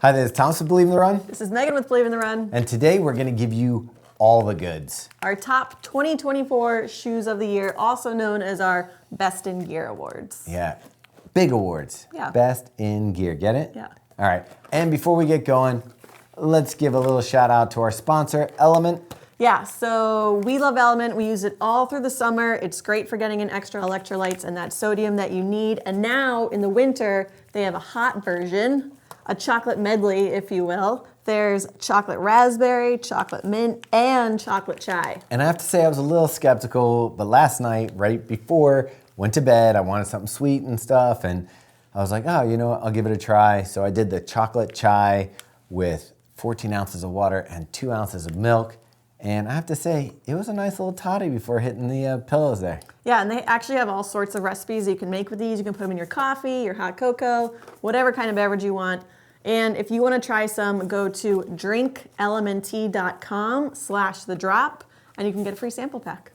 Hi, this is Thomas with Believe in the Run. This is Megan with Believe in the Run. And today we're gonna give you all the goods. Our top 2024 shoes of the year, also known as our Best in Gear Awards. Yeah, big awards. Yeah. Best in gear, get it? Yeah. All right, and before we get going, let's give a little shout out to our sponsor, Element. Yeah, so we love Element. We use it all through the summer. It's great for getting in extra electrolytes and that sodium that you need. And now in the winter, they have a hot version, a chocolate medley, if you will. There's chocolate raspberry, chocolate mint, and chocolate chai. And I have to say I was a little skeptical, but last night, right before, went to bed, I wanted something sweet and stuff, and I was like, oh, you know what, I'll give it a try. So I did the chocolate chai with 14 ounces of water and 2 ounces of milk. And I have to say, it was a nice little toddy before hitting the pillows there. Yeah, and they actually have all sorts of recipes you can make with these. You can put them in your coffee, your hot cocoa, whatever kind of beverage you want. And if you want to try some, go to drinklmnt.com/thedrop and you can get a free sample pack.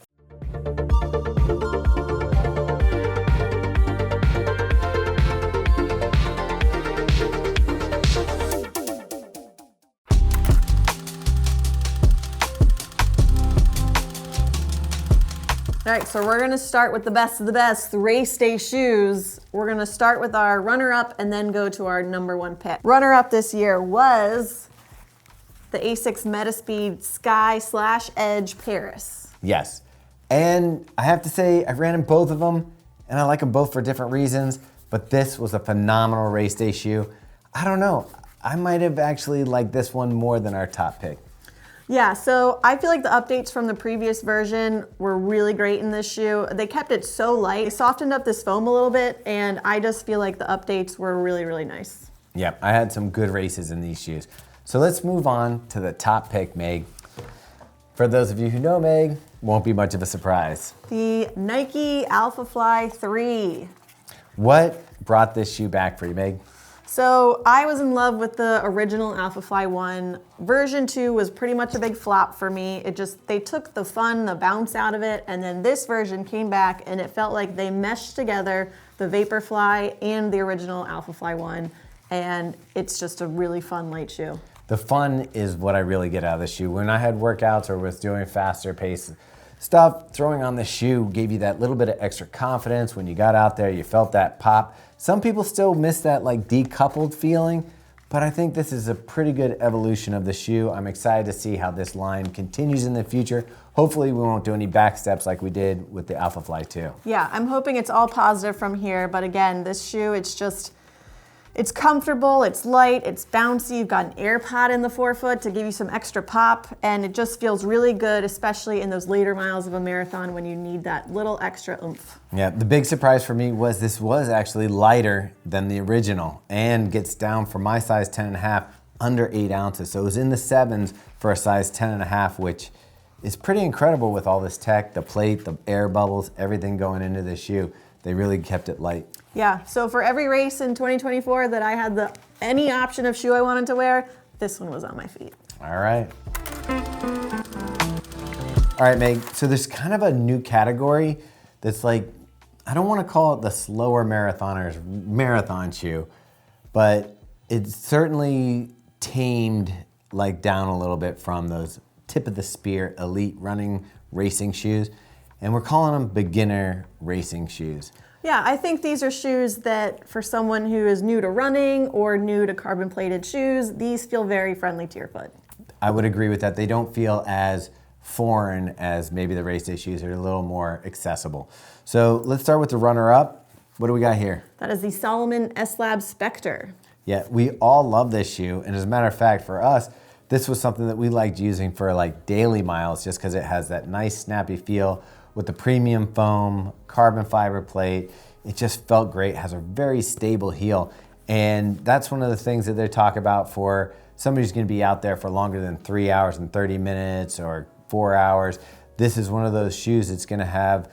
All right, so we're gonna start with the best of the best, the race day shoes. We're gonna start with our runner-up and then go to our #1 pick. Runner-up this year was the ASICS Metaspeed Sky/Edge Paris. Yes, and I have to say, I ran in both of them, and I like them both for different reasons, but this was a phenomenal race day shoe. I don't know, I might have actually liked this one more than our top pick. Yeah, so I feel like the updates from the previous version were really great in this shoe. They kept it so light. They softened up this foam a little bit, and I just feel like the updates were really, really nice. Yep, I had some good races in these shoes. So let's move on to the top pick, Meg. For those of you who know Meg, won't be much of a surprise. The Nike Alphafly 3. What brought this shoe back for you, Meg? So I was in love with the original Alphafly 1. Version 2 was pretty much a big flop for me. They took the fun, the bounce out of it, and then this version came back and it felt like they meshed together the Vaporfly and the original Alphafly 1, and it's just a really fun light shoe. The fun is what I really get out of the shoe. When I had workouts or was doing faster pace stuff, throwing on the shoe gave you that little bit of extra confidence. When you got out there, you felt that pop. Some people still miss that like decoupled feeling, but I think this is a pretty good evolution of the shoe. I'm excited to see how this line continues in the future. Hopefully we won't do any back steps like we did with the Alphafly 2. Yeah, I'm hoping it's all positive from here, but again, this shoe, it's comfortable, it's light, it's bouncy. You've got an air pod in the forefoot to give you some extra pop, and it just feels really good, especially in those later miles of a marathon when you need that little extra oomph. Yeah, the big surprise for me was this was actually lighter than the original and gets down for my size 10.5 under 8 ounces. So it was in the 7s for a size 10.5, which is pretty incredible with all this tech, the plate, the air bubbles, everything going into the shoe. They really kept it light. Yeah, so for every race in 2024 that I had any option of shoe I wanted to wear, this one was on my feet. All right. All right, Meg, so there's kind of a new category that's like, I don't want to call it the slower marathoners marathon shoe, but it's certainly tamed like down a little bit from those tip of the spear elite running racing shoes, and we're calling them beginner racing shoes. Yeah, I think these are shoes that for someone who is new to running or new to carbon plated shoes, these feel very friendly to your foot. I would agree with that. They don't feel as foreign as maybe the race day shoes. They're a little more accessible. So let's start with the runner-up. What do we got here? That is the Salomon S-Lab Specter. Yeah, we all love this shoe. And as a matter of fact, for us, this was something that we liked using for like daily miles just because it has that nice snappy feel with the premium foam, carbon fiber plate. It just felt great, has a very stable heel. And that's one of the things that they talk about for somebody who's gonna be out there for longer than 3 hours and 30 minutes or 4 hours. This is one of those shoes that's gonna have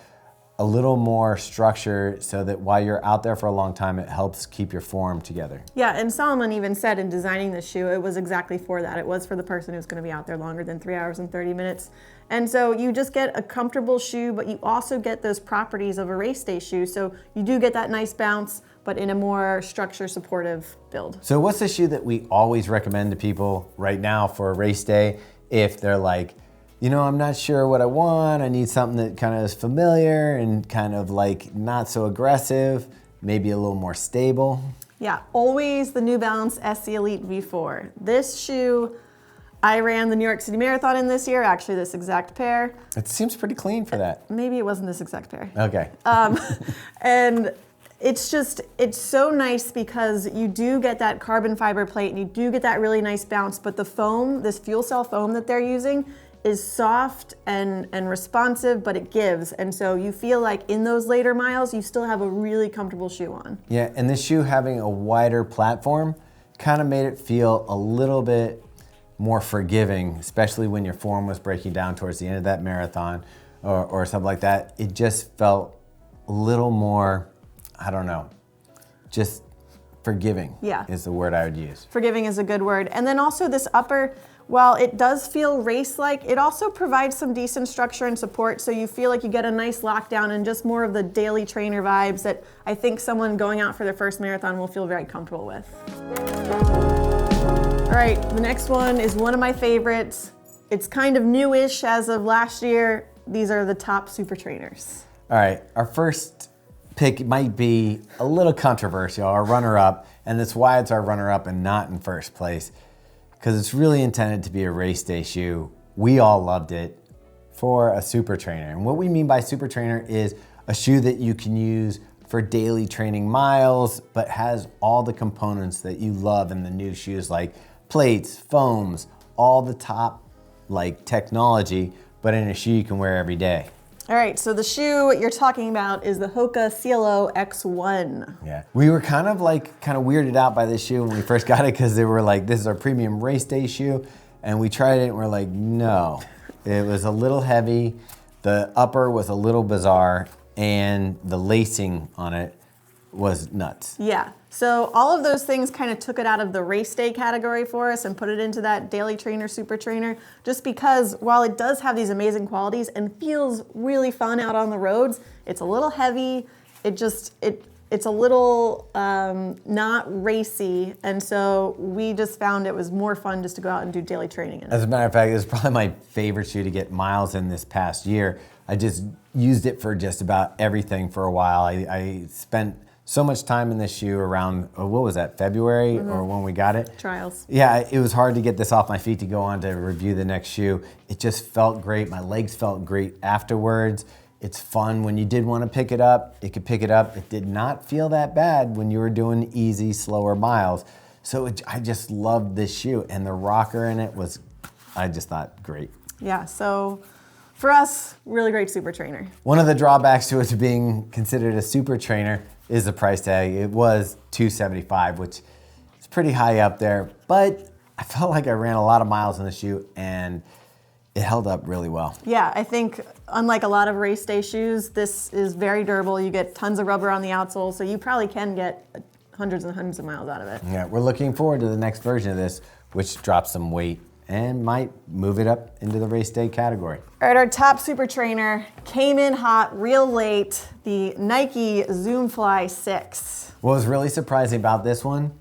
a little more structure so that while you're out there for a long time, it helps keep your form together. Yeah, and Salomon even said in designing this shoe, it was exactly for that. It was for the person who's gonna be out there longer than 3 hours and 30 minutes. And so you just get a comfortable shoe, but you also get those properties of a race day shoe. So you do get that nice bounce, but in a more structure supportive build. So what's the shoe that we always recommend to people right now for a race day if they're like, you know, I'm not sure what I want, I need something that kind of is familiar and kind of like not so aggressive, maybe a little more stable? Yeah, always the New Balance SC Elite V4. This shoe, I ran the New York City Marathon in this year, actually this exact pair. It seems pretty clean for that. Maybe it wasn't this exact pair. Okay. And it's so nice because you do get that carbon fiber plate and you do get that really nice bounce, but the foam, this fuel cell foam that they're using, is soft and responsive, but it gives. And so you feel like in those later miles, you still have a really comfortable shoe on. Yeah, and this shoe having a wider platform kind of made it feel a little bit more forgiving, especially when your form was breaking down towards the end of that marathon or something like that. It just felt a little more, I don't know, just forgiving is the word I would use. Forgiving is a good word. And then also this upper, while it does feel race-like, it also provides some decent structure and support, so you feel like you get a nice lockdown and just more of the daily trainer vibes that I think someone going out for their first marathon will feel very comfortable with. All right, the next one is one of my favorites. It's kind of newish as of last year. These are the top super trainers. All right, our first pick might be a little controversial, our runner-up, and that's why it's our runner-up and not in first place, because it's really intended to be a race day shoe. We all loved it for a super trainer. And what we mean by super trainer is a shoe that you can use for daily training miles, but has all the components that you love in the new shoes, like plates, foams, all the top like technology, but in a shoe you can wear every day. All right, so the shoe you're talking about is the Hoka Cielo X1. Yeah, we were kind of weirded out by this shoe when we first got it because they were like, this is our premium race day shoe. And we tried it and we're like, no. It was a little heavy. The upper was a little bizarre and the lacing on it was nuts. Yeah, so all of those things kind of took it out of the race day category for us and put it into that daily trainer, super trainer, just because while it does have these amazing qualities and feels really fun out on the roads, it's a little heavy, it's a little not racy, and so we just found it was more fun just to go out and do daily training in it. As a matter of fact, it's probably my favorite shoe to get miles in this past year. I just used it for just about everything for a while. I spent so much time in this shoe around, what was that, February or when we got it? Trials. Yeah, it was hard to get this off my feet to go on to review the next shoe. It just felt great. My legs felt great afterwards. It's fun. When you did want to pick it up, it could pick it up. It did not feel that bad when you were doing easy, slower miles. So I just loved this shoe, and the rocker in it was, I just thought, great. Yeah, so for us, really great super trainer. One of the drawbacks to it being considered a super trainer is the price tag. It was $275, which is pretty high up there, but I felt like I ran a lot of miles in the shoe and it held up really well. Yeah, I think unlike a lot of race day shoes, this is very durable. You get tons of rubber on the outsole, so you probably can get hundreds and hundreds of miles out of it. Yeah, we're looking forward to the next version of this, which drops some weight and might move it up into the race day category. All right, our top super trainer came in hot real late, the Nike Zoom Fly 6. What was really surprising about this one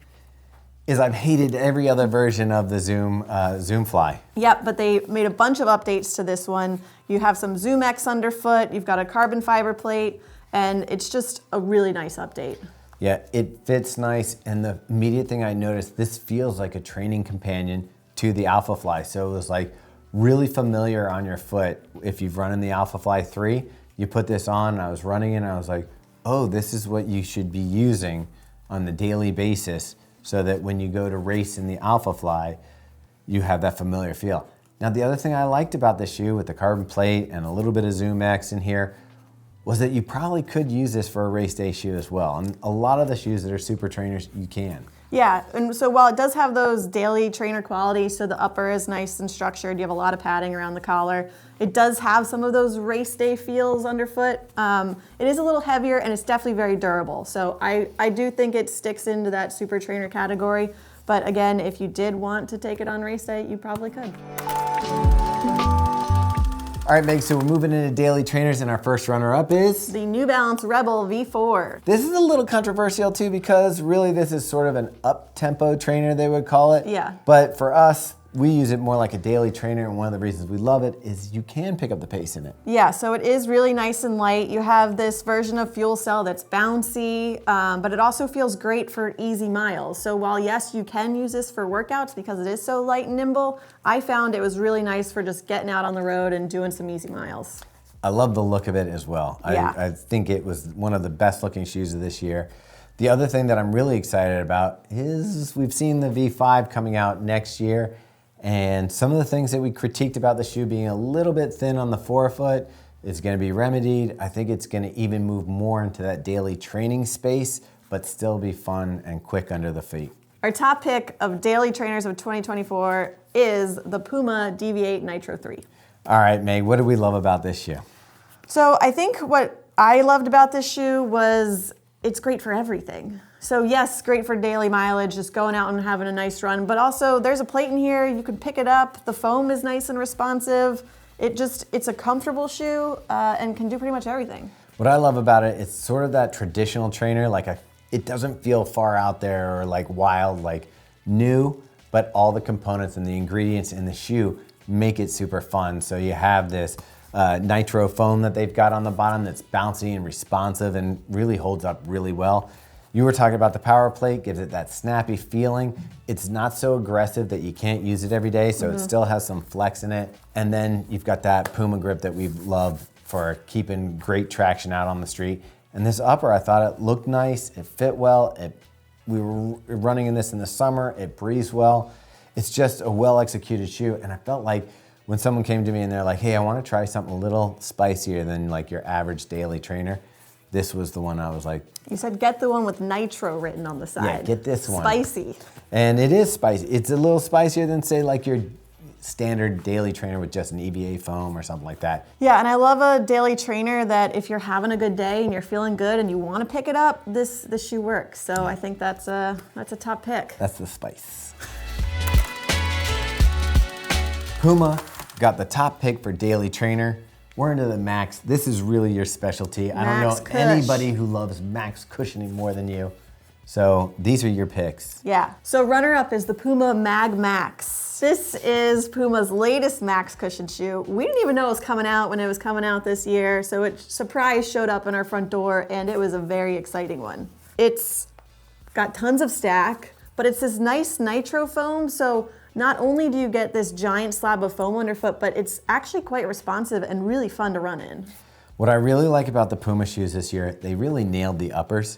is I've hated every other version of the Zoom Fly. Yep, but they made a bunch of updates to this one. You have some Zoom X underfoot, you've got a carbon fiber plate, and it's just a really nice update. Yeah, it fits nice, and the immediate thing I noticed, this feels like a training companion to the Alphafly. So it was like really familiar on your foot. If you've run in the Alphafly 3, you put this on, and I was running and I was like, oh, this is what you should be using on the daily basis so that when you go to race in the Alphafly, you have that familiar feel. Now, the other thing I liked about this shoe with the carbon plate and a little bit of Zoom X in here was that you probably could use this for a race day shoe as well. And a lot of the shoes that are super trainers, you can. Yeah, and so while it does have those daily trainer qualities, so the upper is nice and structured, you have a lot of padding around the collar, it does have some of those race day feels underfoot. It is a little heavier and it's definitely very durable. So I do think it sticks into that super trainer category. But again, if you did want to take it on race day, you probably could. All All right, Meg, so we're moving into daily trainers, and our first runner-up is? The New Balance Rebel V4. This is a little controversial too, because really this is sort of an up-tempo trainer, they would call it. Yeah. But for us, we use it more like a daily trainer, and one of the reasons we love it is you can pick up the pace in it. Yeah, so it is really nice and light. You have this version of fuel cell that's bouncy, but it also feels great for easy miles. So while yes, you can use this for workouts because it is so light and nimble, I found it was really nice for just getting out on the road and doing some easy miles. I love the look of it as well. Yeah. I think it was one of the best looking shoes of this year. The other thing that I'm really excited about is we've seen the V5 coming out next year, and some of the things that we critiqued about the shoe being a little bit thin on the forefoot is going to be remedied. I think it's going to even move more into that daily training space, but still be fun and quick under the feet. Our top pick of daily trainers of 2024 is the Puma Deviate Nitro 3. All right, Meg, what do we love about this shoe? So I think what I loved about this shoe was it's great for everything. So yes, great for daily mileage, just going out and having a nice run, but also there's a plate in here, you can pick it up, the foam is nice and responsive. It's a comfortable shoe and can do pretty much everything. What I love about it, it's sort of that traditional trainer, it doesn't feel far out there or like wild, like new, but all the components and the ingredients in the shoe make it super fun. So you have this Nitro foam that they've got on the bottom that's bouncy and responsive and really holds up really well. You were talking about the power plate, gives it that snappy feeling. It's not so aggressive that you can't use it every day, so it still has some flex in it. And then you've got that Puma grip that we love for keeping great traction out on the street. And this upper, I thought it looked nice, it fit well. We were running in this in the summer, it breathes well. It's just a well-executed shoe, and I felt like when someone came to me and they're like, hey, I want to try something a little spicier than like your average daily trainer, this was the one I was like. You said get the one with Nitro written on the side. Yeah, get this one. Spicy. And it is spicy. It's a little spicier than say like your standard daily trainer with just an EVA foam or something like that. Yeah, and I love a daily trainer that if you're having a good day and you're feeling good and you want to pick it up, this shoe works. So I think that's a top pick. That's the spice. Puma got the top pick for daily trainer. We're into the Max. This is really your specialty. I don't know anybody who loves Max cushioning more than you. So these are your picks. Yeah. So runner-up is the Puma MagMax. This is Puma's latest Max cushion shoe. We didn't even know it was coming out when it was coming out this year, so it surprise showed up in our front door, and it was a very exciting one. It's got tons of stack, but it's this nice nitro foam, so not only do you get this giant slab of foam underfoot, but it's actually quite responsive and really fun to run in. What I really like about the Puma shoes this year, they really nailed the uppers.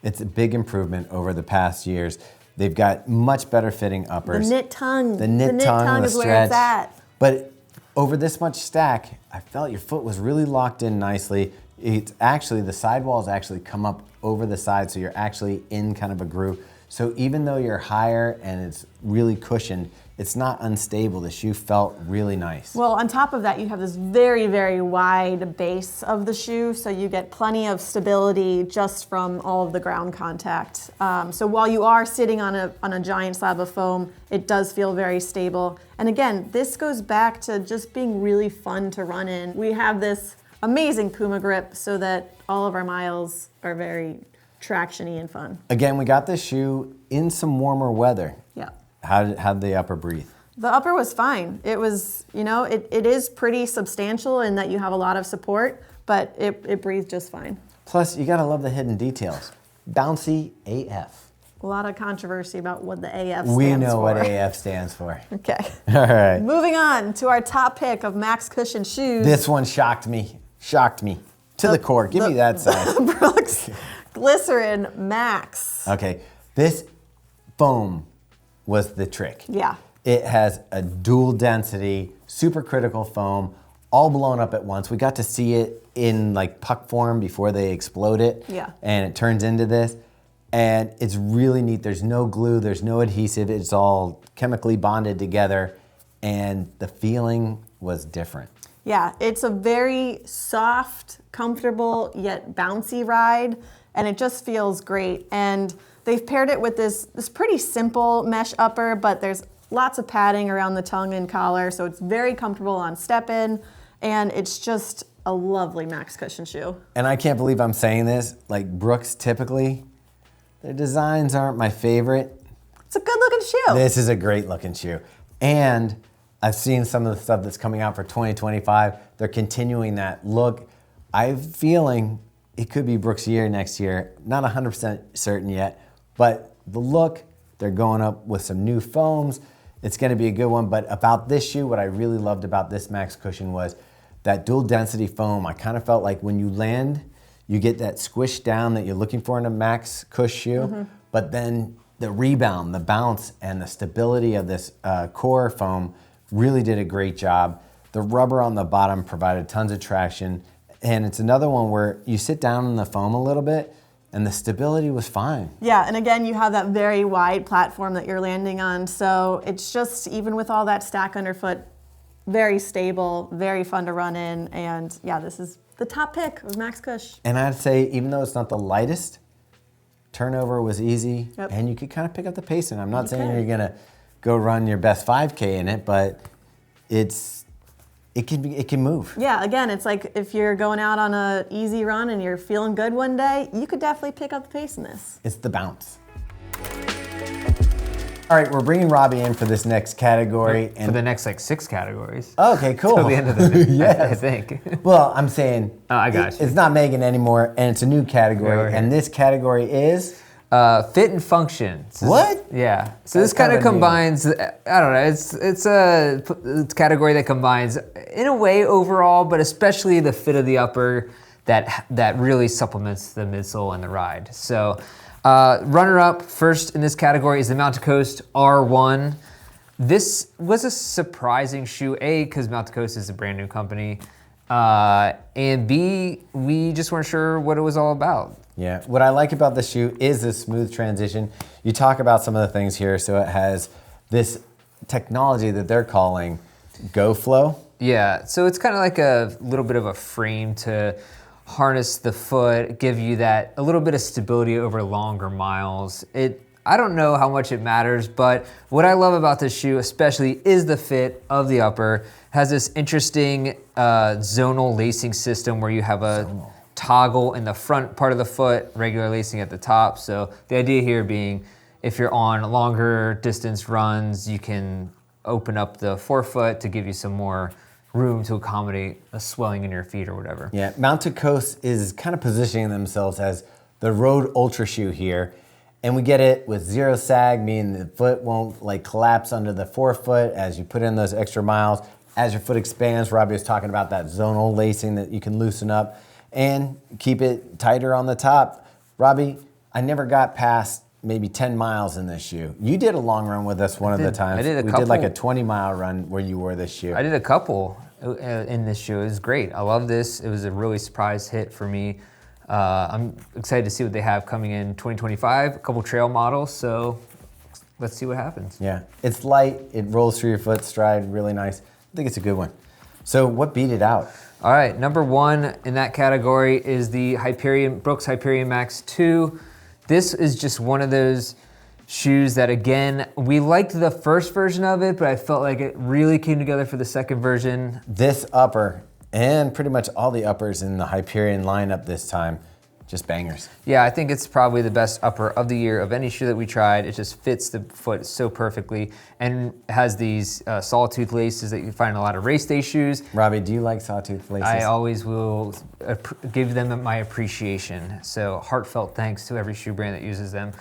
It's a big improvement over the past years. They've got much better fitting uppers. The knit tongue. The knit tongue, the is stretch. where it's at. But over this much stack, I felt your foot was really locked in nicely. It's actually, the sidewalls actually come up over the side, so you're actually in kind of a groove. So even though you're higher and it's really cushioned, it's not unstable. The shoe felt really nice. Well, on top of that, you have this very, very wide base of the shoe, so you get plenty of stability just from all of the ground contact. So while you are sitting on a giant slab of foam, it does feel very stable. And again, this goes back to just being really fun to run in. We have this amazing Puma grip so that all of our miles are very traction-y and fun. Again, we got this shoe in some warmer weather. Yeah. How did the upper breathe? The upper was fine. It was, it is pretty substantial in that you have a lot of support, but it breathed just fine. Plus, you gotta love the hidden details. Bouncy AF. A lot of controversy about what the AF stands for. We know what AF stands for. Okay. All right. Moving on to our top pick of Max Cushion shoes. This one shocked me. To the core. Give me that side. Brooks Glycerin Max. Okay, this foam was the trick. Yeah. It has a dual density, supercritical foam, all blown up at once. We got to see it in like puck form before they explode it. Yeah. And it turns into this. And it's really neat. There's no glue, there's no adhesive. It's all chemically bonded together. And the feeling was different. Yeah, it's a very soft, comfortable, yet bouncy ride. And it just feels great. And they've paired it with this pretty simple mesh upper, but there's lots of padding around the tongue and collar, so it's very comfortable on step-in. And it's just a lovely Max cushion shoe. And I can't believe I'm saying this, like Brooks typically, their designs aren't my favorite. It's a good looking shoe. This is a great looking shoe. And I've seen some of the stuff that's coming out for 2025. They're continuing that look. I'm feeling it could be Brooks' year next year. Not 100% certain yet, but the look, they're going up with some new foams. It's gonna be a good one, but about this shoe, what I really loved about this Max cushion was that dual density foam. I kind of felt like when you land, you get that squish down that you're looking for in a Max cush shoe, but then the rebound, the bounce, and the stability of this core foam really did a great job. The rubber on the bottom provided tons of traction, and it's another one where you sit down in the foam a little bit, and the stability was fine. Yeah, and again, you have that very wide platform that you're landing on, so it's just, even with all that stack underfoot, very stable, very fun to run in, and yeah, this is the top pick of Max Cush. And I'd say, even though it's not the lightest, turnover was easy, and you could kind of pick up the pace. And I'm not saying you're gonna go run your best 5K in it, but it can move. Yeah, again, it's like if you're going out on an easy run and you're feeling good one day, you could definitely pick up the pace in this. It's the bounce. All right, we're bringing Robbie in for this next category. For the next like 6 categories. Okay, cool. Till the end of the day, yes. I think. Well, I'm saying I got you. It's not Megan anymore, and it's a new category. And this category is? Fit and function. What? Yeah. So this kind of combines, I don't know, it's a category that combines, in a way, overall, but especially the fit of the upper that really supplements the midsole and the ride. So runner-up first in this category is the Mount Coast R1. This was a surprising shoe, A, because Mount Coast is a brand new company, and B, we just weren't sure what it was all about. Yeah, what I like about the shoe is the smooth transition. You talk about some of the things here, so it has this technology that they're calling Go Flow. Yeah, so it's kind of like a little bit of a frame to harness the foot, give you that a little bit of stability over longer miles. I don't know how much it matters, but what I love about this shoe especially is the fit of the upper. It has this interesting zonal lacing system where you have a toggle in the front part of the foot, regular lacing at the top. So the idea here being, if you're on longer distance runs, you can open up the forefoot to give you some more room to accommodate a swelling in your feet or whatever. Yeah, Mount Coast is kind of positioning themselves as the road ultra shoe here. And we get it with zero sag, meaning the foot won't like collapse under the forefoot as you put in those extra miles. As your foot expands, Robbie was talking about that zonal lacing that you can loosen up and keep it tighter on the top. Robbie, I never got past maybe 10 miles in this shoe. You did a long run with us one of the times. I did a couple. We did like a 20-mile run where you wore this shoe. I did a couple in this shoe. It was great. I love this. It was a really surprise hit for me. I'm excited to see what they have coming in 2025. A couple trail models, so let's see what happens. Yeah, it's light. It rolls through your foot stride, really nice. I think it's a good one. So what beat it out? All right, number 1 in that category is the Brooks Hyperion Max 2. This is just one of those shoes that, again, we liked the first version of it, but I felt like it really came together for the second version. This upper, and pretty much all the uppers in the Hyperion lineup this time, just bangers. Yeah, I think it's probably the best upper of the year of any shoe that we tried. It just fits the foot so perfectly and has these sawtooth laces that you find in a lot of race day shoes. Robbie, do you like sawtooth laces? I always will give them my appreciation. So heartfelt thanks to every shoe brand that uses them.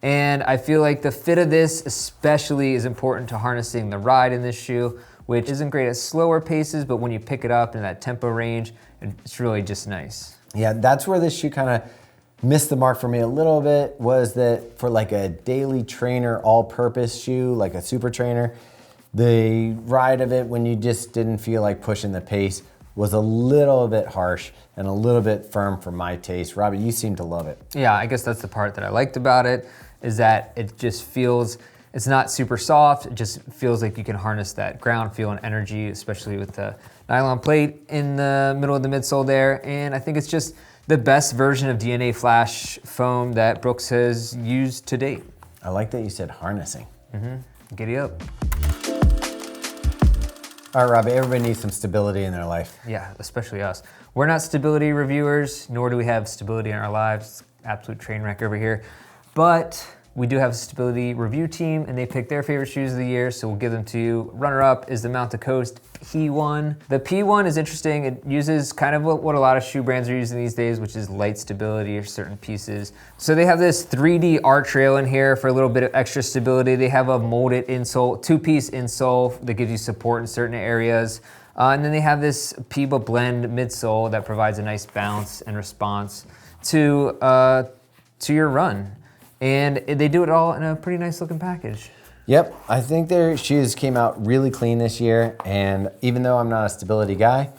And I feel like the fit of this especially is important to harnessing the ride in this shoe, which isn't great at slower paces, but when you pick it up in that tempo range, it's really just nice. Yeah, that's where this shoe kind of missed the mark for me a little bit, was that for like a daily trainer, all-purpose shoe, like a super trainer, the ride of it when you just didn't feel like pushing the pace was a little bit harsh and a little bit firm for my taste. Robbie, you seem to love it. Yeah, I guess that's the part that I liked about it, is that it just feels, it's not super soft, it just feels like you can harness that ground feel and energy, especially with the nylon plate in the middle of the midsole there. And I think it's just the best version of DNA Flash foam that Brooks has used to date. I like that you said harnessing. Giddy up. All right, Robbie, everybody needs some stability in their life. Yeah, especially us. We're not stability reviewers, nor do we have stability in our lives. Absolute train wreck over here. But we do have a stability review team, and they pick their favorite shoes of the year, so we'll give them to you. Runner-up is the Mount to Coast P1. The P1 is interesting. It uses kind of what a lot of shoe brands are using these days, which is light stability or certain pieces. So they have this 3D arch rail in here for a little bit of extra stability. They have a molded insole, two-piece insole that gives you support in certain areas. And then they have this Puma blend midsole that provides a nice bounce and response to your run. And they do it all in a pretty nice looking package. Yep, I think their shoes came out really clean this year, and even though I'm not a stability guy,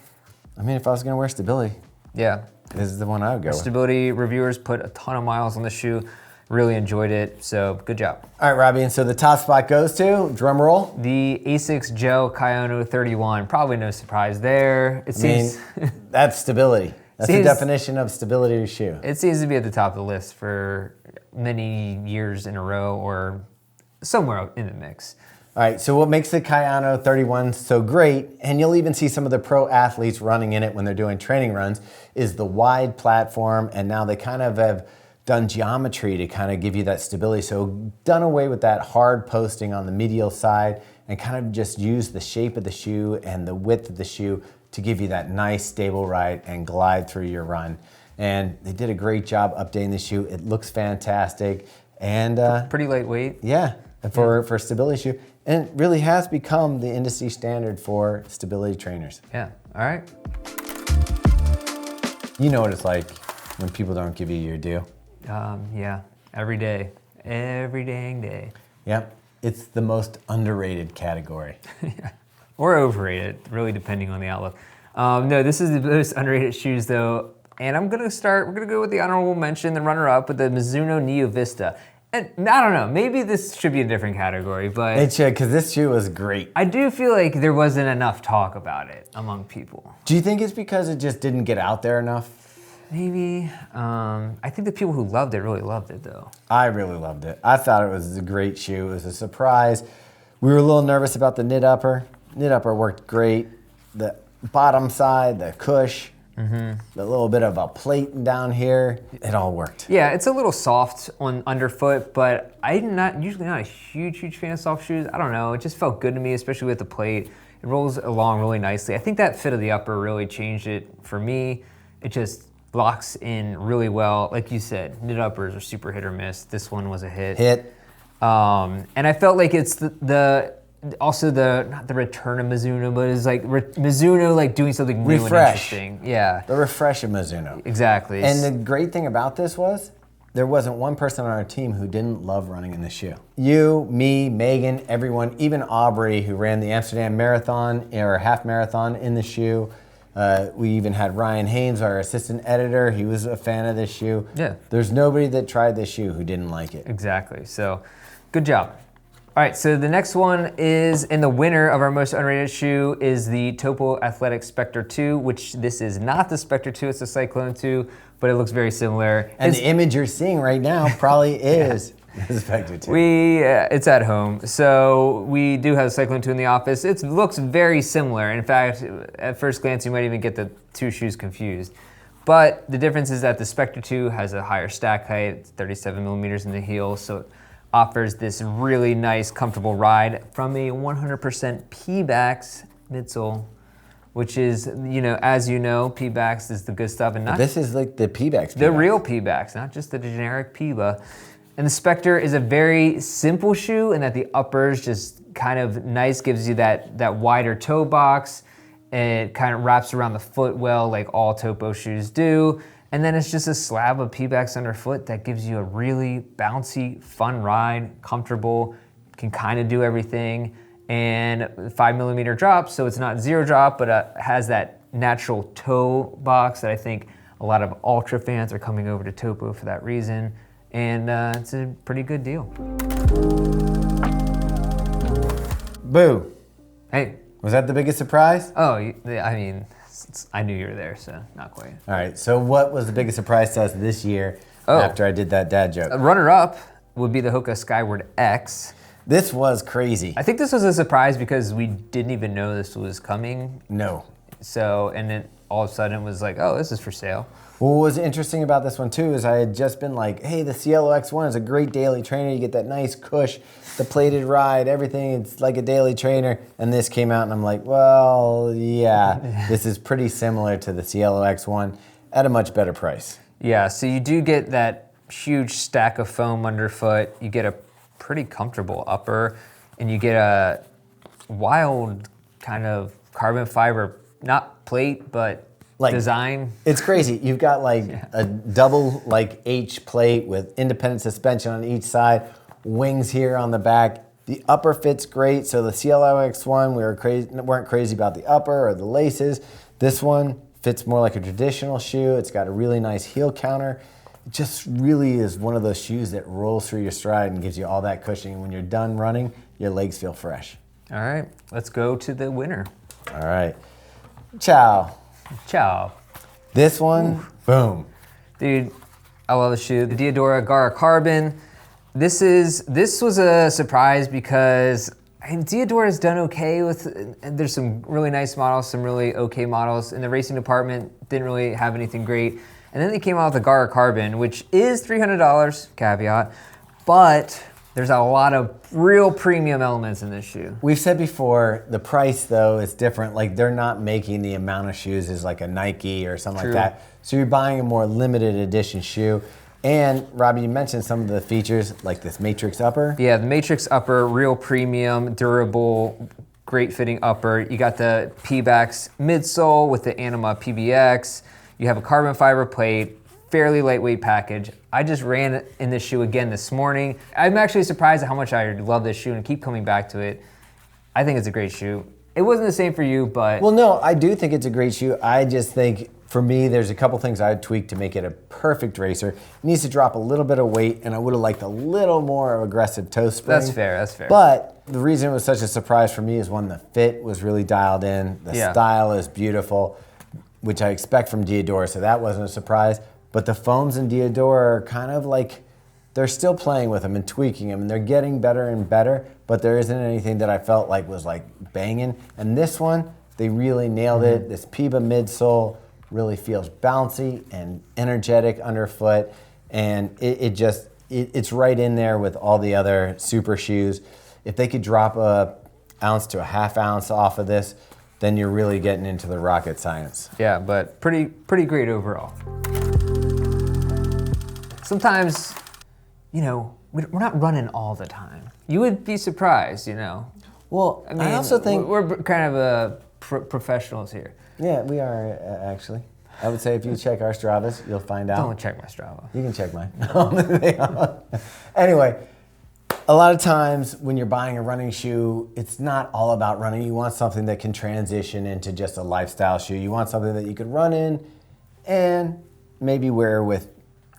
I mean, if I was gonna wear stability, yeah, this is the one I would go with. Stability reviewers put a ton of miles on the shoe, really enjoyed it, so good job. All right, Robbie, and so the top spot goes to, drum roll. The Asics Gel-Kayano 31, probably no surprise there. It seems, That's stability. That's the definition of stability shoe. It seems to be at the top of the list for many years in a row or somewhere in the mix. All right, so what makes the Kayano 31 so great, and you'll even see some of the pro athletes running in it when they're doing training runs, is the wide platform, and now they kind of have done geometry to kind of give you that stability. So done away with that hard posting on the medial side and kind of just use the shape of the shoe and the width of the shoe to give you that nice stable ride and glide through your run. And they did a great job updating the shoe. It looks fantastic. And pretty lightweight. Yeah, for a stability shoe. And it really has become the industry standard for stability trainers. Yeah, all right. You know what it's like when people don't give you your due. Yeah, every day, every dang day. Yep, it's the most underrated category. Yeah. Or overrated, really depending on the outlook. No, this is the most underrated shoes though. And we're gonna go with the honorable mention, the runner-up, with the Mizuno Neo Vista. And I don't know, maybe this should be a different category, but It should, because this shoe was great. I do feel like there wasn't enough talk about it among people. Do you think it's because it just didn't get out there enough? Maybe. I think the people who loved it really loved it though. I really loved it. I thought it was a great shoe. It was a surprise. We were a little nervous about the knit upper. Knit upper worked great. The bottom side, the cush, the little bit of a plate down here, it all worked. Yeah, it's a little soft on underfoot, but I'm usually not a huge fan of soft shoes. I don't know, it just felt good to me, especially with the plate. It rolls along really nicely. I think that fit of the upper really changed it for me. It just locks in really well. Like you said, knit uppers are super hit or miss. This one was a hit. And I felt like it's also not the return of Mizuno, but it's like Mizuno like doing something new and interesting. Yeah. The refresh of Mizuno. Exactly. And the great thing about this was there wasn't one person on our team who didn't love running in the shoe. You, me, Megan, everyone, even Aubrey, who ran the Amsterdam Marathon or half marathon in the shoe. We even had Ryan Haynes, our assistant editor. He was a fan of this shoe. Yeah. There's nobody that tried this shoe who didn't like it. Exactly. So good job. All right, so the next one is, and the winner of our most underrated shoe is the Topo Athletic Specter 2, which this is not the Specter 2, it's the Cyclone 2, but it looks very similar. And the image you're seeing right now probably is the Specter 2. It's at home. So we do have the Cyclone 2 in the office. It looks very similar. In fact, at first glance, you might even get the two shoes confused. But the difference is that the Specter 2 has a higher stack height, it's 37 millimeters in the heel, so it offers this really nice, comfortable ride from a 100% P-Bax midsole, which is, as you know, P-Bax is the good stuff. And not this is like the P-Bax. The real P-Bax, not just the generic P-Ba. And the Specter is a very simple shoe in that the uppers just kind of nice, gives you that wider toe box. It kind of wraps around the foot well, like all Topo shoes do. And then it's just a slab of P-Bax underfoot that gives you a really bouncy, fun ride, comfortable, can kind of do everything. And 5 millimeter drop, so it's not zero drop, but has that natural toe box that I think a lot of Ultra fans are coming over to Topo for that reason. And it's a pretty good deal. Boo. Hey. Was that the biggest surprise? Oh, I mean, I knew you were there, so not quite. All right, so what was the biggest surprise to us this year after I did that dad joke? Runner-up would be the Hoka Skyward X. This was crazy. I think this was a surprise because we didn't even know this was coming. No. So, and then all of a sudden it was like, oh, this is for sale. Well, what was interesting about this one too is I had just been like, hey, the Cielo X1 is a great daily trainer. You get that nice cush, the plated ride, everything. It's like a daily trainer. And this came out and I'm like, well, yeah, this is pretty similar to the Cielo X1 at a much better price. Yeah, so you do get that huge stack of foam underfoot. You get a pretty comfortable upper, and you get a wild kind of carbon fiber, not plate, but like design. It's crazy. You've got like a double like H plate with independent suspension on each side, wings here on the back. The upper fits great. So the Cielo X1, weren't crazy about the upper or the laces. This one fits more like a traditional shoe. It's got a really nice heel counter. It just really is one of those shoes that rolls through your stride and gives you all that cushioning. When you're done running, your legs feel fresh. All right, let's go to the winner. All right. Ciao. Ciao. This one, ooh, boom. Dude, I love the shoe. The Diadora Gara Carbon. This was a surprise because Diadora's done okay with, there's some really nice models, some really okay models. In the racing department, didn't really have anything great. And then they came out with the Gara Carbon, which is $300, caveat, but there's a lot of real premium elements in this shoe. We've said before, the price though is different. Like they're not making the amount of shoes as like a Nike or something like that. So you're buying a more limited edition shoe. And Robbie, you mentioned some of the features like this Matrix upper. Yeah, the Matrix upper, real premium, durable, great fitting upper. You got the P-Bax midsole with the Anima PBX. You have a carbon fiber plate, fairly lightweight package. I just ran in this shoe again this morning. I'm actually surprised at how much I love this shoe and keep coming back to it. I think it's a great shoe. It wasn't the same for you, but... Well, no, I do think it's a great shoe. I just think, for me, there's a couple things I'd tweak to make it a perfect racer. It needs to drop a little bit of weight, and I would have liked a little more aggressive toe spring. That's fair, that's fair. But the reason it was such a surprise for me is one, the fit was really dialed in. The style is beautiful, which I expect from Diadora, so that wasn't a surprise. But the foams in Diadora are kind of like, they're still playing with them and tweaking them, and they're getting better and better, but there isn't anything that I felt like was like banging. And this one, they really nailed it. This Piba midsole really feels bouncy and energetic underfoot, and it's right in there with all the other super shoes. If they could drop a ounce to a half ounce off of this, then you're really getting into the rocket science. Yeah, but pretty great overall. Sometimes, you know, we're not running all the time. You would be surprised, you know. Well, I mean, I also think we're kind of professionals here. Yeah, we are actually. I would say if you check our Stravas, you'll find out. Don't check my Strava. You can check mine. Anyway, a lot of times when you're buying a running shoe, it's not all about running. You want something that can transition into just a lifestyle shoe. You want something that you could run in and maybe wear with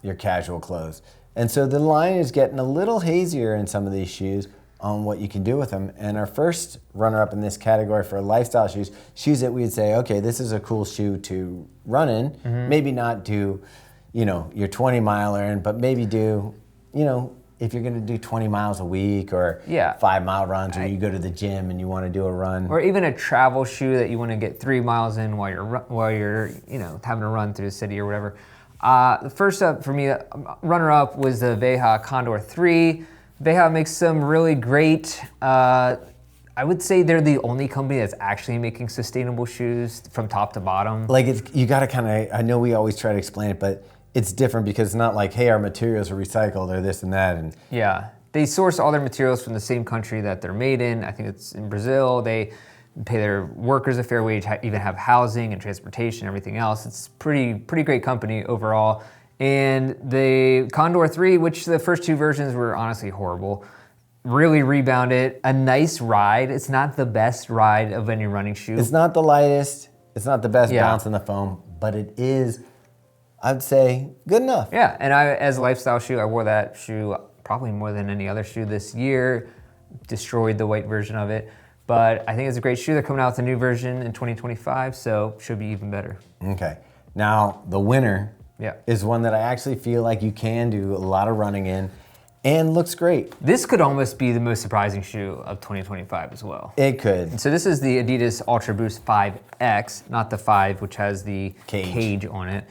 your casual clothes. And so the line is getting a little hazier in some of these shoes on what you can do with them. And our first runner-up in this category for lifestyle shoes, shoes that we'd say, okay, this is a cool shoe to run in. Maybe not do, you know, your 20-miler in, but maybe do, you know, if you're gonna do 20 miles a week or 5-mile runs, or you go to the gym and you wanna do a run. Or even a travel shoe that you wanna get 3 miles in while you're you know, having to run through the city or whatever. The first up for me, runner-up, was the Veja Condor 3. Veja makes some really great, I would say they're the only company that's actually making sustainable shoes from top to bottom. Like, you gotta kinda, I know we always try to explain it, but it's different because it's not like, hey, our materials are recycled or this and that. And yeah, they source all their materials from the same country that they're made in. I think it's in Brazil. They pay their workers a fair wage, even have housing and transportation, everything else. It's pretty great company overall. And the Condor 3, which the first 2 versions were honestly horrible, really rebounded. A nice ride. It's not the best ride of any running shoe. It's not the lightest. It's not the best bounce in the foam, but it is, I'd say, good enough. Yeah, and as a lifestyle shoe, I wore that shoe probably more than any other shoe this year. Destroyed the white version of it. But I think it's a great shoe. They're coming out with a new version in 2025, so should be even better. Okay. Now, the winner is one that I actually feel like you can do a lot of running in. and looks great. This could almost be the most surprising shoe of 2025 as well. It could. So this is the Adidas Ultraboost 5X, not the 5, which has the cage on it.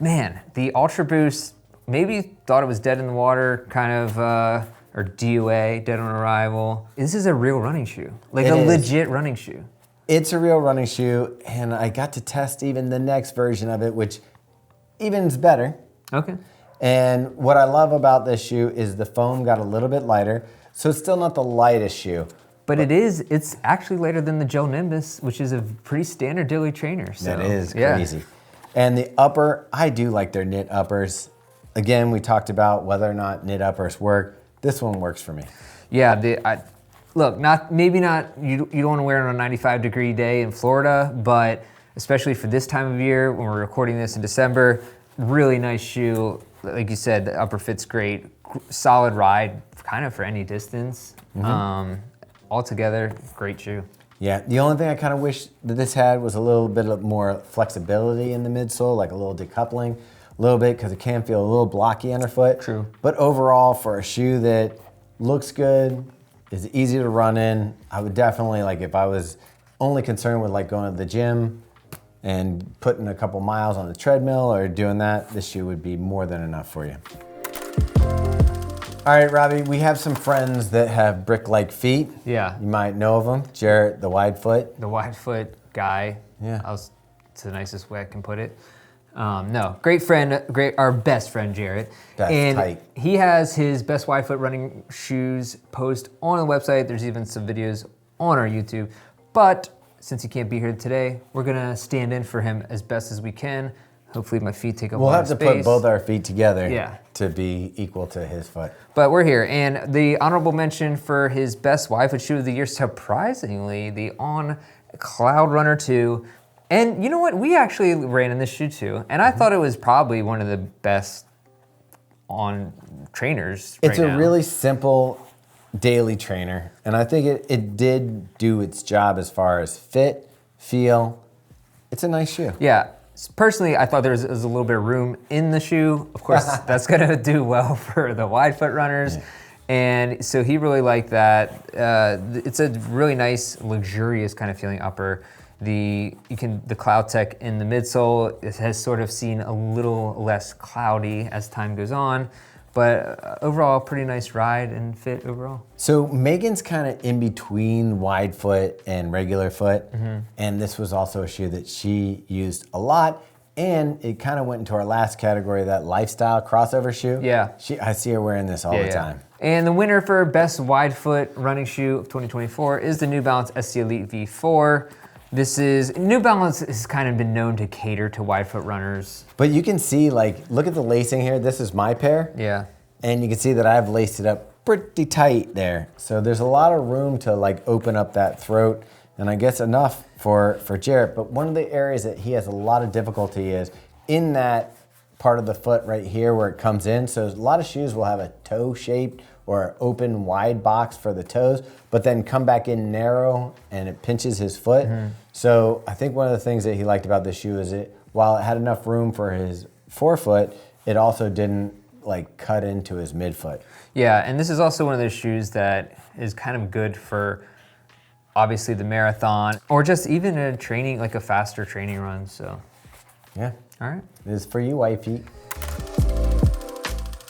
Man, the Ultraboost, maybe thought it was dead in the water, kind of, or DOA, dead on arrival. This is a real running shoe, like a legit running shoe. It's a real running shoe, and I got to test even the next version of it, which even is better. Okay. And what I love about this shoe is the foam got a little bit lighter, so it's still not the lightest shoe. But it's actually lighter than the Gel Nimbus, which is a pretty standard daily trainer. So, that is crazy. And the upper, I do like their knit uppers. Again, we talked about whether or not knit uppers work. This one works for me. Yeah, look, maybe not. You don't want to wear it on a 95-degree day in Florida, but especially for this time of year when we're recording this in December, really nice shoe. Like you said, the upper fit's great. Solid ride, kind of for any distance. Altogether, great shoe. Yeah, the only thing I kind of wish that this had was a little bit more flexibility in the midsole, like a little decoupling, a little bit, because it can feel a little blocky underfoot. True. But overall, for a shoe that looks good, is easy to run in, I would definitely, like if I was only concerned with like going to the gym and putting a couple miles on the treadmill or doing that, this shoe would be more than enough for you. All right, Robbie, we have some friends that have brick-like feet. Yeah. You might know of them. Jarrett, the wide foot. The wide foot guy. Yeah. It's the nicest way I can put it. No, great friend, our best friend, Jarrett. That's and tight. He has his best wide foot running shoes post on the website. There's even some videos on our YouTube. But since he can't be here today, we're gonna stand in for him as best as we can. Hopefully my feet take up a lot of space. We'll have to put both our feet together Yeah. to be equal to his foot. But we're here, and the honorable mention for his best wide foot shoe of the year, surprisingly, the On Cloud Runner 2. And you know what? We actually ran in this shoe too, and I thought it was probably one of the best on trainers It's right a now. really simple daily trainer, and I think it did do its job as far as fit, feel. It's a nice shoe. Yeah. Personally, I thought there was a little bit of room in the shoe. Of course, that's gonna do well for the wide foot runners. Yeah. And so he really liked that. It's a really nice, luxurious kind of feeling upper. The Cloud Tech in the midsole, it has sort of seen a little less cloudy as time goes on, but overall, pretty nice ride and fit overall. So Megan's kind of in between wide foot and regular foot, and this was also a shoe that she used a lot, and it kind of went into our last category, that lifestyle crossover shoe. Yeah. I see her wearing this all the time. And the winner for best wide foot running shoe of 2024 is the New Balance SC Elite V4. New Balance has kind of been known to cater to wide foot runners. But you can see, like, look at the lacing here. This is my pair. Yeah. And you can see that I've laced it up pretty tight there. So there's a lot of room to like open up that throat, and I guess enough for Jarrett. But one of the areas that he has a lot of difficulty is in that part of the foot right here where it comes in. So a lot of shoes will have a toe shaped or open wide box for the toes, but then come back in narrow and it pinches his foot. So I think one of the things that he liked about this shoe is while it had enough room for his forefoot, it also didn't like cut into his midfoot. Yeah, and this is also one of those shoes that is kind of good for obviously the marathon or just even a training, like a faster training run, so. Yeah. All right. This is for you, wifey.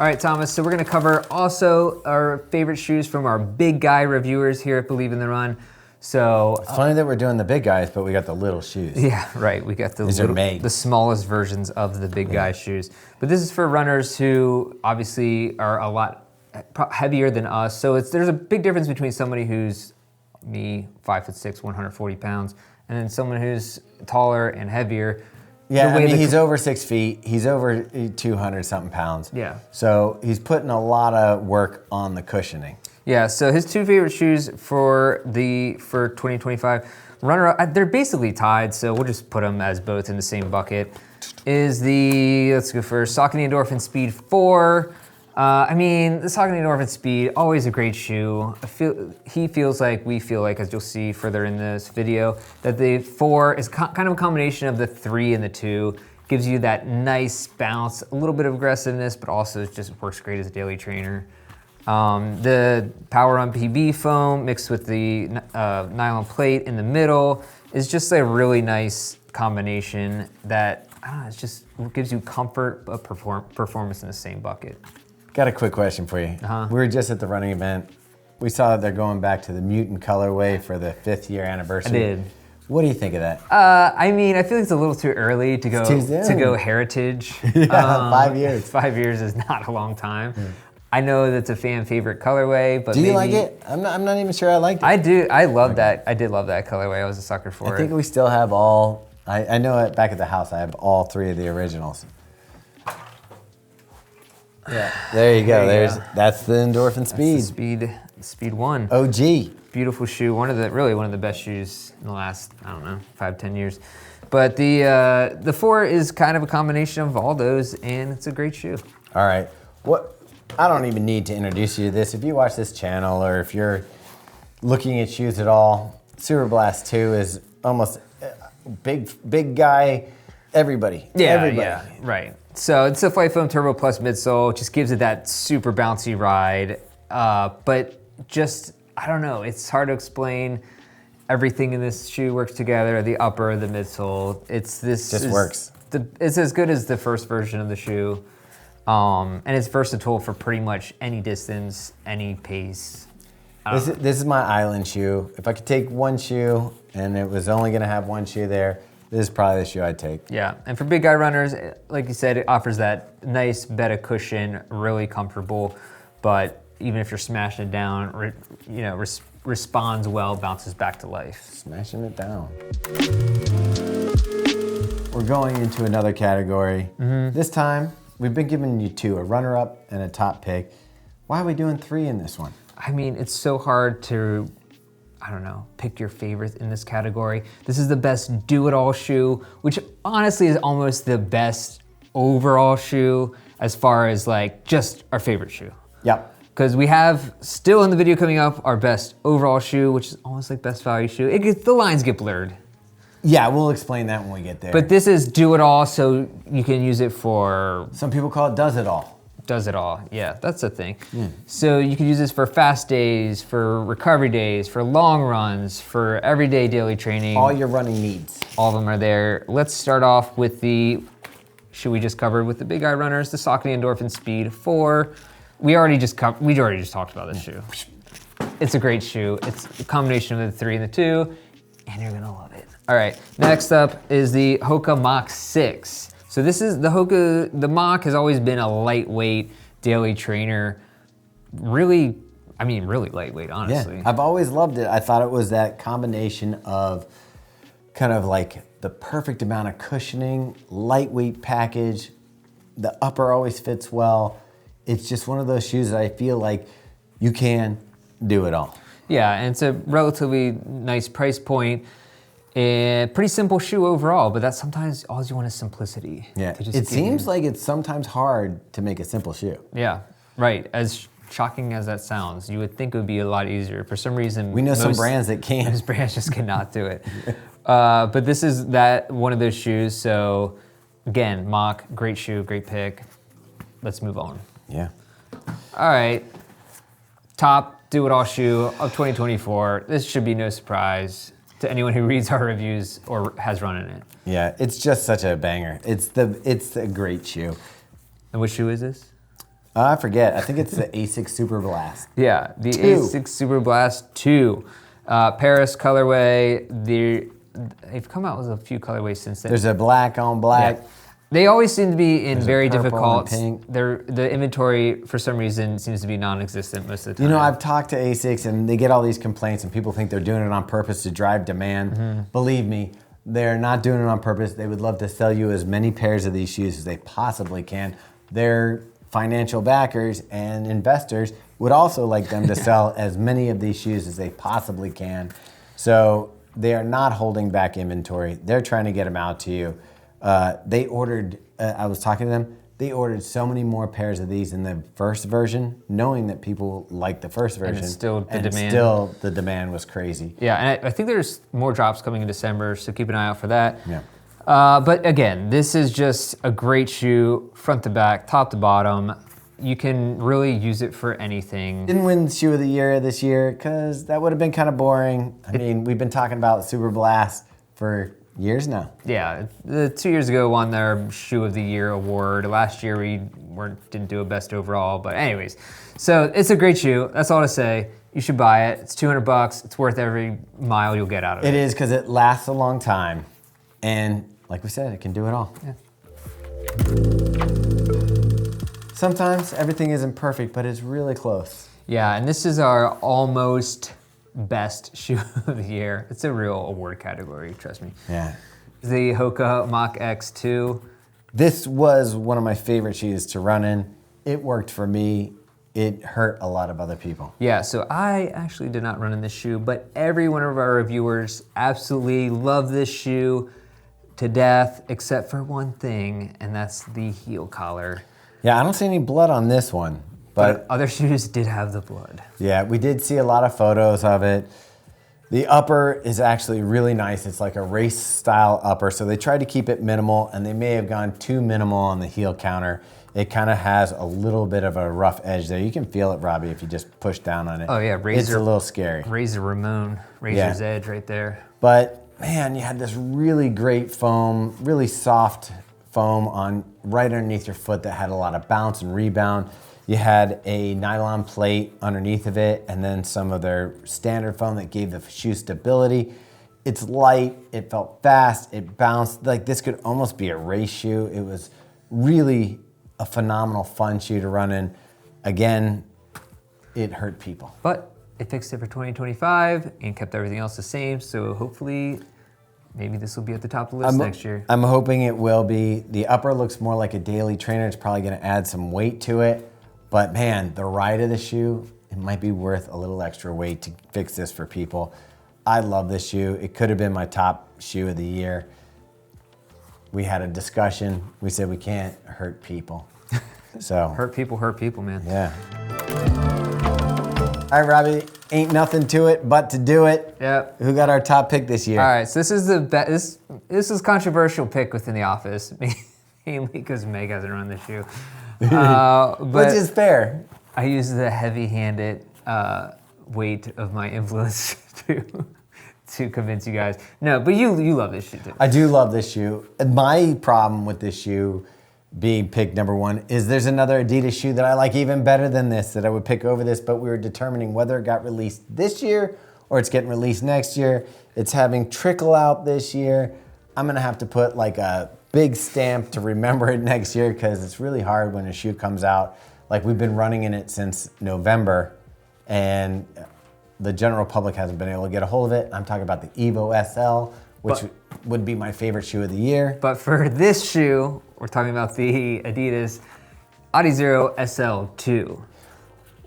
All right, Thomas, so we're gonna cover also our favorite shoes from our big guy reviewers here at Believe in the Run. So It's funny that we're doing the big guys, but we got the little shoes. yeah, right. We got the smallest versions of the big guy shoes. But this is for runners who obviously are a lot heavier than us. So there's a big difference between somebody who's me, 5'6", 140 pounds, and then someone who's taller and heavier. Yeah, I mean, he's over 6 feet. He's over 200 something pounds. Yeah. So he's putting a lot of work on the cushioning. Yeah, so his two favorite shoes for 2025, runner-up, they're basically tied, so we'll just put them as both in the same bucket, is let's go for Saucony Endorphin Speed 4. I mean, the Saucony Endorphin Speed, always a great shoe. We feel like, as you'll see further in this video, that the 4 is kind of a combination of the 3 and the 2. gives you that nice bounce, a little bit of aggressiveness, but also it just works great as a daily trainer. The Power on PB foam mixed with the nylon plate in the middle is just a really nice combination that, I don't know, it gives you comfort but performance in the same bucket. Got a quick question for you. We were just at the running event. We saw that they're going back to the mutant colorway for the 5th year anniversary. I did. What do you think of that? I mean, I feel like it's a little too early to go heritage. Yeah, 5 years. 5 years is not a long time. I know that's a fan favorite colorway, but do you like it? I'm not even sure I liked it. I do. I love that. I did love that colorway. I was a sucker for it. I think we still have all. I know back at the house I have all 3 of the originals. Yeah. There you go. That's the Endorphin Speed. That's the Speed 1. OG. Beautiful shoe. One of the best shoes in the last, I don't know, 5-10 years. But the 4 is kind of a combination of all those, and it's a great shoe. All right. I don't even need to introduce you to this. If you watch this channel or if you're looking at shoes at all, Superblast 2 is almost big guy, everybody. Yeah, right. So it's a Flight Foam Turbo Plus midsole. Just gives it that super bouncy ride. But just, I don't know, it's hard to explain. Everything in this shoe works together, the upper, the midsole. Works. It's as good as the first version of the shoe. And it's versatile for pretty much any distance, any pace. This is my island shoe. If I could take one shoe and it was only gonna have one shoe there, this is probably the shoe I'd take. Yeah, and for big guy runners, like you said, it offers that nice beta cushion, really comfortable, but even if you're smashing it down, responds well, bounces back to life. Smashing it down. We're going into another category. This time, we've been giving you 2, a runner-up and a top pick. Why are we doing 3 in this one? I mean, it's so hard to, I don't know, pick your favorite in this category. This is the best do-it-all shoe, which honestly is almost the best overall shoe as far as like just our favorite shoe. Yep. Because we have, still in the video coming up, our best overall shoe, which is almost like best value shoe. The lines get blurred. Yeah, we'll explain that when we get there. But this is do-it-all, so you can use it for... Some people call it does-it-all. Does it all, yeah, that's the thing. So you can use this for fast days, for recovery days, for long runs, for everyday daily training. All your running needs. All of them are there. Let's start off with the shoe we just covered with the big guy runners, the Saucony Endorphin Speed 4. We already just talked about this shoe. It's a great shoe. It's a combination of the 3 and the 2, and you're gonna love it. All right, next up is the Hoka Mach 6. So this is the Mach has always been a lightweight daily trainer. Really lightweight, honestly. Yeah, I've always loved it. I thought it was that combination of kind of like the perfect amount of cushioning, lightweight package. The upper always fits well. It's just one of those shoes that I feel like you can do it all. Yeah, and it's a relatively nice price point. And pretty simple shoe overall, but that's sometimes all you want is simplicity. Yeah, it seems like it's sometimes hard to make a simple shoe. Yeah, right. As shocking as that sounds, you would think it would be a lot easier. For some reason, we know some brands that can't. Most brands just cannot do it. But this is one of those shoes. So again, Mach, great shoe, great pick. Let's move on. Yeah. All right. Top do-it-all shoe of 2024. This should be no surprise to anyone who reads our reviews or has run in it. Yeah, it's just such a banger. It's a great shoe. And what shoe is this? I forget. I think it's the ASICS Superblast. Yeah, the 2. ASICS Superblast 2. Paris colorway. They've come out with a few colorways since then. There's a black on black. Yeah. They always seem to be in very difficult. Pink. The inventory, for some reason, seems to be non-existent most of the time. You know, I've talked to ASICS and they get all these complaints and people think they're doing it on purpose to drive demand. Believe me, they're not doing it on purpose. They would love to sell you as many pairs of these shoes as they possibly can. Their financial backers and investors would also like them to sell as many of these shoes as they possibly can. So they are not holding back inventory. They're trying to get them out to you. They ordered, I was talking to them, they ordered so many more pairs of these in the first version, knowing that people liked the first version. And the demand was crazy. Yeah, and I think there's more drops coming in December, so keep an eye out for that. Yeah. But again, this is just a great shoe, front to back, top to bottom. You can really use it for anything. Didn't win shoe of the year this year because that would have been kind of boring. I mean, we've been talking about Superblast for years now. Yeah, 2 years ago won their shoe of the year award. Last year we didn't do a best overall, but anyways. So it's a great shoe, that's all to say. You should buy it. It's $200. It's worth every mile you'll get out of it. It is because it lasts a long time. And like we said, it can do it all. Yeah. Sometimes everything isn't perfect, but it's really close. Yeah, and this is our almost best shoe of the year. It's a real award category, trust me. Yeah. The Hoka Mach X2. This was one of my favorite shoes to run in. It worked for me. It hurt a lot of other people. Yeah, so I actually did not run in this shoe, but every one of our reviewers absolutely love this shoe to death, except for one thing, and that's the heel collar. Yeah, I don't see any blood on this one, but other shoes did have the blood. yeah, we did see a lot of photos of it. The upper is actually really nice. It's like a race style upper, so they tried to keep it minimal, and they may have gone too minimal on the heel counter. It kind of has a little bit of a rough edge there. You can feel it, Robbie, if you just push down on it. Oh yeah, It's a little scary. Razor Ramon, Razor's Edge right there. But man, you had this really great foam, really soft foam on right underneath your foot that had a lot of bounce and rebound. You had a nylon plate underneath of it, and then some of their standard foam that gave the shoe stability. It's light, it felt fast, it bounced. Like this could almost be a race shoe. It was really a phenomenal fun shoe to run in. Again, it hurt people. But it fixed it for 2025 and kept everything else the same, so hopefully maybe this will be at the top of the list next year. I'm hoping it will be. The upper looks more like a daily trainer. It's probably gonna add some weight to it. But man, the ride of the shoe, it might be worth a little extra weight to fix this for people. I love this shoe. It could have been my top shoe of the year. We had a discussion. We said we can't hurt people. So Hurt people, man. yeah. All right, Robbie, ain't nothing to it but to do it. Yep. Who got our top pick this year? All right, so this is this is controversial pick within the office, mainly because Meg hasn't run the shoe. But Which is fair. I use the heavy-handed weight of my influence to convince you guys. No, but you love this shoe too. I do love this shoe. My problem with this shoe being pick number one is there's another Adidas shoe that I like even better than this that I would pick over this, but we were determining whether it got released this year or it's getting released next year. It's having trickle out this year. I'm gonna have to put like a big stamp to remember it next year because it's really hard when a shoe comes out. Like we've been running in it since November and the general public hasn't been able to get a hold of it. I'm talking about the Evo SL, which would be my favorite shoe of the year. But for this shoe, we're talking about the Adidas Adizero SL2.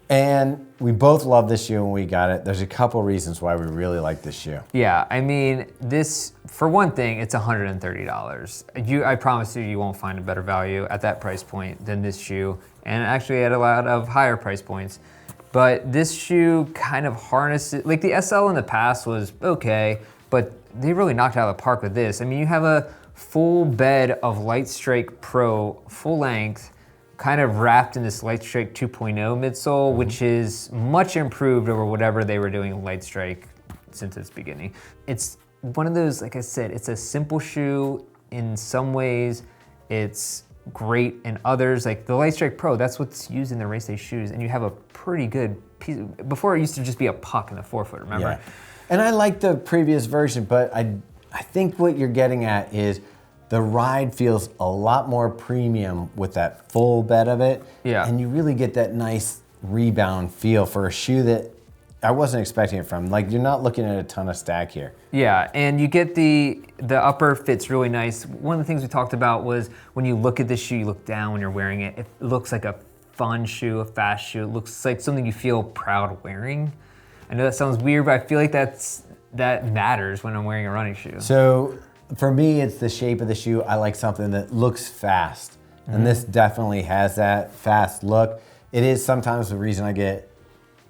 And we both love this shoe when we got it. There's a couple reasons why we really like this shoe. Yeah, I mean, this, for one thing, it's $130. I promise you won't find a better value at that price point than this shoe, and actually at a lot of higher price points. But this shoe kind of harnesses, like the SL in the past was okay, but they really knocked it out of the park with this. I mean, you have a full bed of Lightstrike Pro, full length, kind of wrapped in this Lightstrike 2.0 midsole, which is much improved over whatever they were doing in Lightstrike since its beginning. It's one of those, like I said, it's a simple shoe in some ways. It's great in others. Like the Lightstrike Pro, that's what's used in the race day shoes, and you have a pretty good piece. Before it used to just be a puck in the forefoot, remember? Yeah. And I like the previous version, but I think what you're getting at is the ride feels a lot more premium with that full bed of it. Yeah. And you really get that nice rebound feel for a shoe that I wasn't expecting it from. Like, you're not looking at a ton of stack here. Yeah, and you get the upper fits really nice. One of the things we talked about was when you look at this shoe, you look down when you're wearing it. It looks like a fun shoe, a fast shoe. It looks like something you feel proud wearing. I know that sounds weird, but I feel like that matters when I'm wearing a running shoe. So for me, it's the shape of the shoe. I like something that looks fast. And this definitely has that fast look. It is sometimes the reason I get,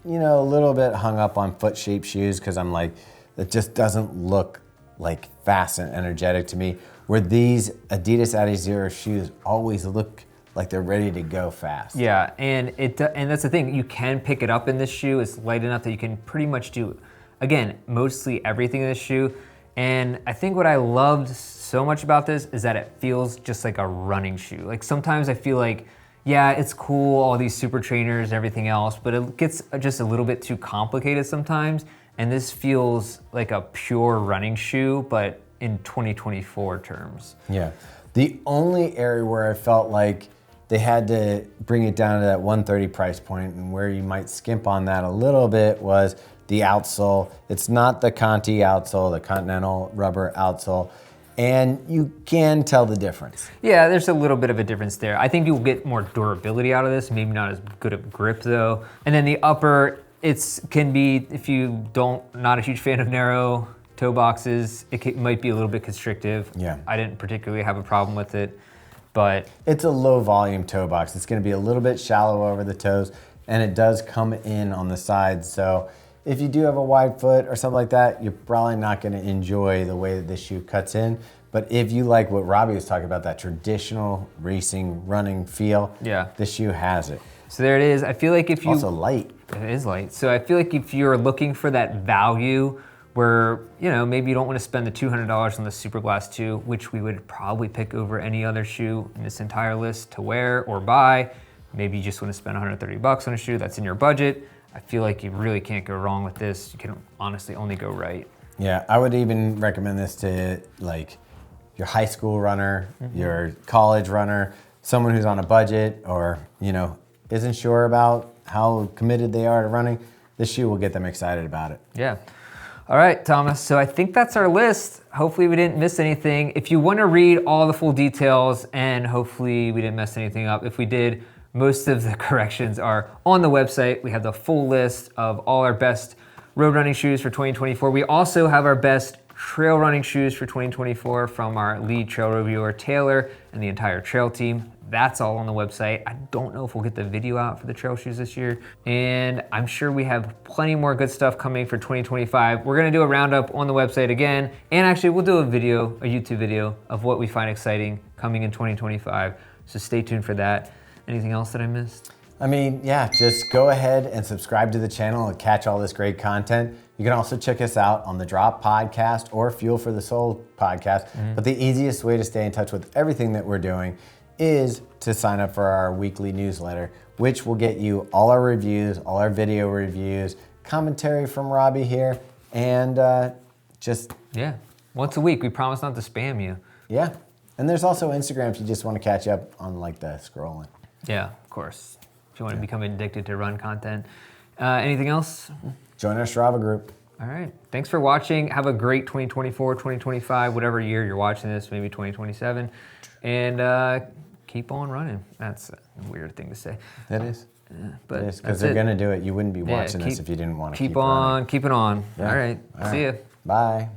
a little bit hung up on foot shaped shoes because I'm like, it just doesn't look like fast and energetic to me, where these Adidas Adizero shoes always look like they're ready to go fast. Yeah, and that's the thing. You can pick it up in this shoe. It's light enough that you can pretty much do, again, mostly everything in this shoe. And I think what I loved so much about this is that it feels just like a running shoe. Like sometimes I feel like, yeah, it's cool, all these super trainers and everything else, but it gets just a little bit too complicated sometimes. And this feels like a pure running shoe, but in 2024 terms. Yeah. The only area where I felt like they had to bring it down to that 130 price point and where you might skimp on that a little bit was the outsole. It's not the Conti outsole, the Continental rubber outsole, and you can tell the difference. Yeah, there's a little bit of a difference there. I think you'll get more durability out of this, maybe not as good of grip though. And then the upper, can be, if you not a huge fan of narrow toe boxes, might be a little bit constrictive. Yeah. I didn't particularly have a problem with it, but it's a low volume toe box. It's gonna be a little bit shallow over the toes, and it does come in on the sides. So if you do have a wide foot or something like that, you're probably not gonna enjoy the way that this shoe cuts in. But if you like what Robbie was talking about, that traditional racing, running feel, yeah, this shoe has it. So there it is. I feel like if you... Also light. It is light. So I feel like if you're looking for that value where, maybe you don't want to spend the $200 on the Superblast 2, which we would probably pick over any other shoe in this entire list to wear or buy. Maybe you just want to spend $130 on a shoe that's in your budget. I feel like you really can't go wrong with this. You can honestly only go right. Yeah, I would even recommend this to like your high school runner, your college runner, someone who's on a budget or, isn't sure about how committed they are to running. This shoe will get them excited about it. Yeah. All right, Thomas, so I think that's our list. Hopefully we didn't miss anything. If you want to read all the full details, and hopefully we didn't mess anything up, if we did, most of the corrections are on the website. We have the full list of all our best road running shoes for 2024. We also have our best trail running shoes for 2024 from our lead trail reviewer, Taylor, and the entire trail team. That's all on the website. I don't know if we'll get the video out for the trail shoes this year. And I'm sure we have plenty more good stuff coming for 2025. We're gonna do a roundup on the website again. And actually we'll do a YouTube video of what we find exciting coming in 2025. So stay tuned for that. Anything else that I missed? I mean, yeah, just go ahead and subscribe to the channel and catch all this great content. You can also check us out on the Drop Podcast or Fuel for the Soul podcast. But the easiest way to stay in touch with everything that we're doing is to sign up for our weekly newsletter, which will get you all our reviews, all our video reviews, commentary from Robbie here, and Yeah, once a week. We promise not to spam you. Yeah, and there's also Instagram if you just want to catch up on like the scrolling. Yeah, of course. If you want to become addicted to run content. Anything else? Join our Strava group. All right. Thanks for watching. Have a great 2024, 2025, whatever year you're watching this, maybe 2027. And keep on running. That's a weird thing to say. That is. Yeah, but it is, because they're going to do it. You wouldn't be watching this if you didn't want to keep on, running. keep it on. Yeah. All right. See ya. Bye.